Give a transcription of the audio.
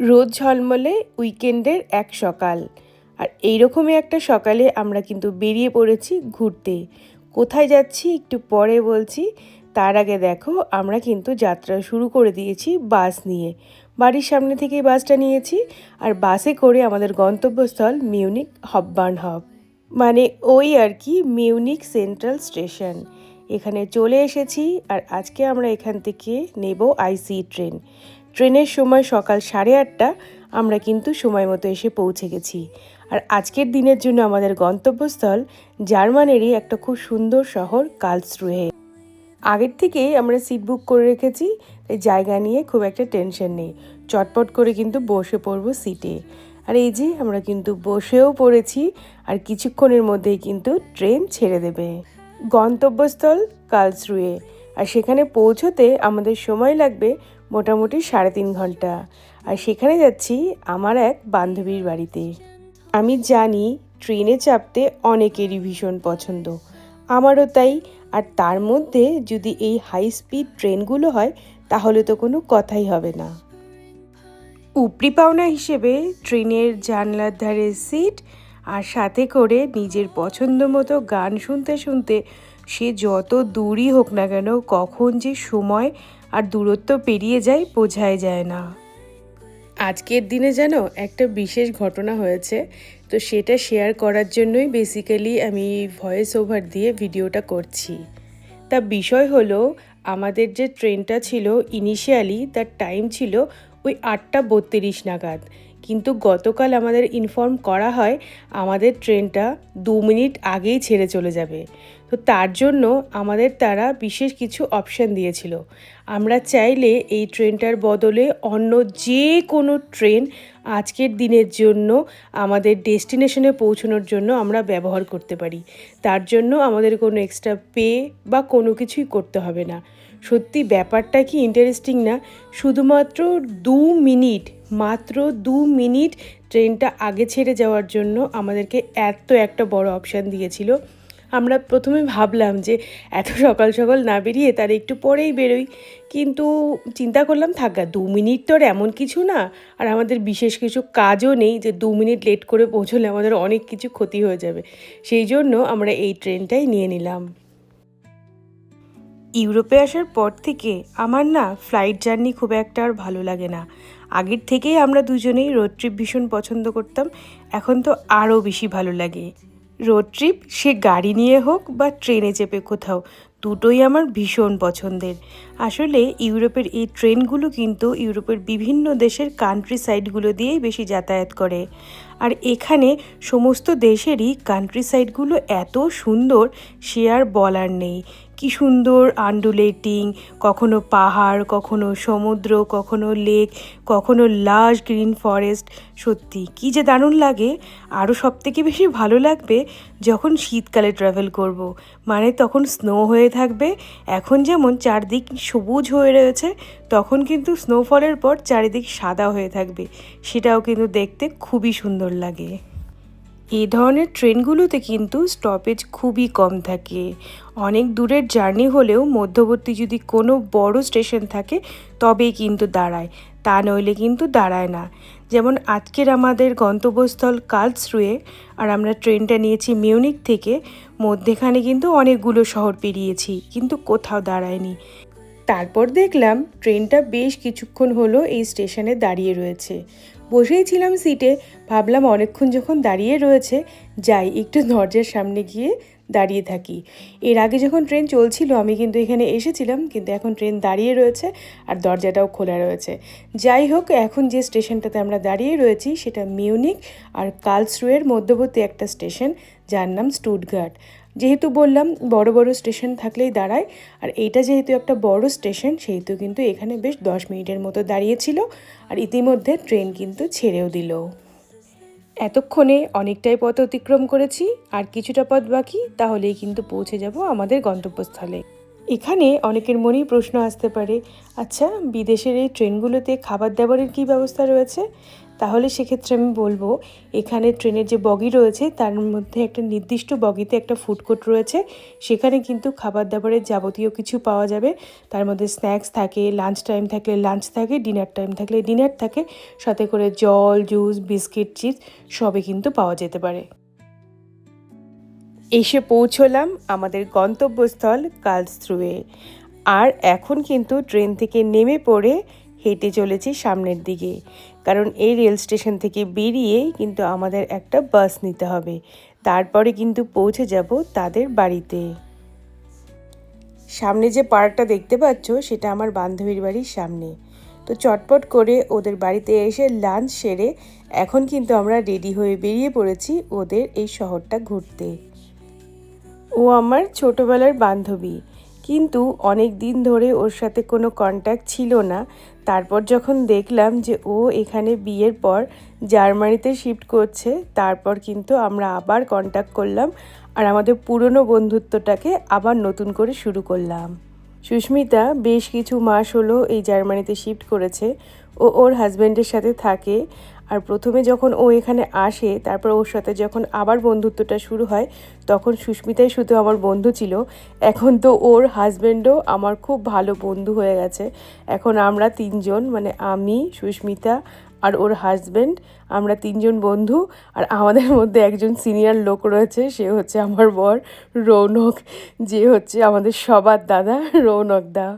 রোদ ঝলমলে উইকেন্ডের এক সকাল। আর এইরকমই একটা সকালে আমরা কিন্তু বেরিয়ে পড়েছি ঘুরতে। কোথায় যাচ্ছি একটু পরে বলছি। তার আগে দেখো আমরা কিন্তু যাত্রা শুরু করে দিয়েছি বাস নিয়ে। বাড়ির সামনে থেকেই বাসটা নিয়েছি আর বাসে করে আমাদের গন্তব্যস্থল মিউনিক হাব। মানে ওই আর কি, মিউনিক সেন্ট্রাল স্টেশন। এখানে চলে এসেছি আর আজকে আমরা এখান থেকে নেব আইসি ট্রেন। ট্রেনের সময় সকাল 8:30। আমরা কিন্তু সময় মতো এসে পৌঁছে গেছি। আর আজকের দিনের জন্য আমাদের গন্তব্যস্থল জার্মানিরই একটা খুব সুন্দর শহর কার্লসরুহে। আগের থেকেই আমরা সিট বুক করে রেখেছি, তাই জায়গা নিয়ে খুব একটা টেনশন নেই। চটপট করে কিন্তু বসে পড়বো সিটে। আর এই যে আমরা কিন্তু বসেও পড়েছি আর কিছুক্ষণের মধ্যেই কিন্তু ট্রেন ছেড়ে দেবে। গন্তব্যস্থল কার্লসরুহে। আর সেখানে পৌঁছতে আমাদের সময় লাগবে মোটামুটি 3.5 ঘন্টা। আর সেখানে যাচ্ছি আমার এক বান্ধবীর বাড়িতে। আমি জানি ট্রেনে চাপতে অনেকেরই ভীষণ পছন্দ, আমারও তাই। আর তার মধ্যে যদি এই হাই স্পিড ট্রেনগুলো হয় তাহলে তো কোনো কথাই হবে না। উপরি পাওনা হিসেবে ট্রেনের জানলার ধারে সিট, আর সাথে করে নিজের পছন্দ মতো গান শুনতে শুনতে সে যত দূরই হোক না কেন, কখন যে সময় আর দূরত্ব পেরিয়ে যায় বোঝাই যায় না। আজকের দিনে যেন একটা বিশেষ ঘটনা হয়েছে, তো সেটা শেয়ার করার জন্যই বেসিক্যালি আমি ভয়েস ওভার দিয়ে ভিডিওটা করছি। তা বিষয় হলো, আমাদের যে ট্রেনটা ছিল ইনিশিয়ালি তার টাইম ছিল ওই 8:32 নাগাদ, কিন্তু গতকাল আমাদের ইনফর্ম করা হয় আমাদের ট্রেনটা 2 মিনিট আগেই ছেড়ে চলে যাবে। তো তার জন্য আমাদের তারা বিশেষ কিছু অপশান দিয়েছিল। আমরা চাইলে এই ট্রেনটার বদলে অন্য যে কোনো ট্রেন আজকের দিনের জন্য আমাদের ডেস্টিনেশনে পৌঁছানোর জন্য আমরা ব্যবহার করতে পারি। তার জন্য আমাদের কোনো এক্সট্রা পে বা কোনো কিছুই করতে হবে না। সত্যি ব্যাপারটা কি ইন্টারেস্টিং না? শুধুমাত্র 2 মিনিট, মাত্র 2 মিনিট ট্রেনটা আগে ছেড়ে যাওয়ার জন্য আমাদেরকে এত একটা বড় অপশান দিয়েছিল। আমরা প্রথমে ভাবলাম যে এত সকাল সকাল না বেরিয়ে তার একটু পরেই বেরোই, কিন্তু চিন্তা করলাম থাকা 2 মিনিট তো আর এমন কিছু না, আর আমাদের বিশেষ কিছু কাজও নেই যে 2 মিনিট লেট করে পৌঁছলে আমাদের অনেক কিছু ক্ষতি হয়ে যাবে। সেই জন্য আমরা এই ট্রেনটাই নিয়ে নিলাম। ইউরোপে আসার পর থেকে আমার না ফ্লাইট জার্নি খুব একটা আর ভালো লাগে না। আগের থেকেই আমরা দুজনেই রোড ট্রিপ ভীষণ পছন্দ করতাম, এখন তো আরও বেশি ভালো লাগে। রোড ট্রিপ সে গাড়ি নিয়ে হোক বা ট্রেনে চেপে কোথাও, দুটোই আমার ভীষণ পছন্দের। আসলে ইউরোপের এই ট্রেনগুলো কিন্তু ইউরোপের বিভিন্ন দেশের কান্ট্রি সাইডগুলো দিয়েই বেশি যাতায়াত করে। আর এখানে সমস্ত দেশেরই কান্ট্রি সাইডগুলো এত সুন্দর, সে আর বলার নেই। কি সুন্দর আন্ডুলেটিং, কখনো পাহাড়, কখনো সমুদ্র, কখনো লেক, কখনো লাশ গ্রিন ফরেস্ট। সত্যি কী যে দারুণ লাগে। আরও সবথেকে বেশি ভালো লাগবে যখন শীতকালে ট্রাভেল করব। মানে তখন স্নো হয়ে থাকবে। এখন যেমন চারদিক সবুজ হয়ে রয়েছে, তখন কিন্তু স্নোফলের পর চারিদিক সাদা হয়ে থাকবে। সেটাও কিন্তু দেখতে খুবই সুন্দর লাগে। এই ধরনের ট্রেনগুলোতে কিন্তু স্টপেজ খুবই কম থাকে। অনেক দূরের জার্নি হলেও মধ্যবর্তী যদি কোনো বড় স্টেশন থাকে তবেই কিন্তু দাঁড়ায়, তা নইলে কিন্তু দাঁড়ায় না। যেমন আজকের আমাদের গন্তব্যস্থল কার্লসরুহে, আর আমরা ট্রেনটা নিয়েছি মিউনিক থেকে। মধ্যেখানে কিন্তু অনেকগুলো শহর পেরিয়েছি, কিন্তু কোথাও দাঁড়ায়নি। তারপর দেখলাম ট্রেনটা বেশ কিছুক্ষণ হলো এই স্টেশনে দাঁড়িয়ে রয়েছে। বসেই ছিলাম সিটে, ভাবলাম অনেকক্ষণ যখন দাঁড়িয়ে রয়েছে যাই একটু দরজার সামনে গিয়ে দাঁড়িয়ে থাকি। এর আগে যখন ট্রেন চলছিল আমি কিন্তু এখানে এসেছিলাম, কিন্তু এখন ট্রেন দাঁড়িয়ে রয়েছে আর দরজাটাও খোলা রয়েছে। যাই হোক, এখন যে স্টেশনটাতে আমরা দাঁড়িয়ে রয়েছি সেটা মিউনিক আর কার্লসরুহের মধ্যবর্তী একটা স্টেশন, যার নাম স্টুটগার্ট। যেহেতু বললাম বড় বড় স্টেশন থাকলেই দাঁড়ায়, আর এইটা যেহেতু একটা বড় স্টেশন সেহেতু কিন্তু এখানে বেশ 10 মিনিটের মতো দাঁড়িয়েছিল। আর ইতিমধ্যে ট্রেন কিন্তু ছেড়েও দিল। এতক্ষণে অনেকটাই পথ অতিক্রম করেছি, আর কিছুটা পথ বাকি, তাহলেই কিন্তু পৌঁছে যাব আমাদের গন্তব্যস্থলে। এখানে অনেকের মনেই প্রশ্ন আসতে পারে, আচ্ছা বিদেশের এই ট্রেনগুলোতে খাবার দাবারের কী ব্যবস্থা রয়েছে? তাহলে সেক্ষেত্রে আমি বলবো, এখানে ট্রেনের যে বগি রয়েছে তার মধ্যে একটা নির্দিষ্ট বগিতে একটা ফুড কোর্ট রয়েছে। সেখানে কিন্তু খাবার দাবারের যাবতীয় কিছু পাওয়া যাবে। তার মধ্যে স্ন্যাক্স থাকে, লাঞ্চ টাইম থাকলে লাঞ্চ থাকে, ডিনার টাইম থাকলে ডিনার থাকে, সাথে করে জল, জুস, বিস্কিট, চিপস সবই কিন্তু পাওয়া যেতে পারে। এসে পৌঁছলাম আমাদের গন্তব্যস্থল কার্লসরুয়ে। আর এখন কিন্তু ট্রেন থেকে নেমে পড়ে হেঁটে চলেছি সামনের দিকে, কারণ এই রেল স্টেশন থেকে বেরিয়ে কিন্তু আমাদের একটা বাস নিতে হবে, তারপরে কিন্তু পৌঁছে যাব তাদের বাড়িতে। সামনে যে পার্কটা দেখতে পাচ্ছ সেটা আমার বান্ধবীর বাড়ির সামনে। তো চটপট করে ওদের বাড়িতে এসে লাঞ্চ সেরে এখন কিন্তু আমরা রেডি হয়ে বেরিয়ে পড়েছি ওদের এই শহরটা ঘুরতে। ও আমার ছোটোবেলার বান্ধবী, কিন্তু অনেক দিন ধরে ওর সাথে কোনো কন্ট্যাক্ট ছিল না। তারপর যখন দেখলাম যে ও এখানে বিয়ের পর জার্মানিতে শিফট করছে, তারপর কিন্তু আমরা আবার কন্ট্যাক্ট করলাম আর আমাদের পুরনো বন্ধুত্বটাকে আবার নতুন করে শুরু করলাম। সুস্মিতা বেশ কিছু মাস হলো এই জার্মানিতে শিফট করেছে। ও ওর হাজব্যান্ডের সাথে থাকে। আর প্রথমে যখন ও এখানে আসে, তারপর ওর সাথে যখন আবার বন্ধুত্বটা শুরু হয়, তখন সুস্মিতাই শুধু আমার বন্ধু ছিল। এখন তো ওর হাজব্যান্ডও আমার খুব ভালো বন্ধু হয়ে গেছে। এখন আমরা তিনজন, মানে আমি, সুস্মিতা আর ওর হাজব্যান্ড, আমরা তিনজন বন্ধু। আর আমাদের মধ্যে একজন সিনিয়র লোক রয়েছে, সে হচ্ছে আমার বর রৌনক, যে হচ্ছে আমাদের সবার দাদা রৌনক দা।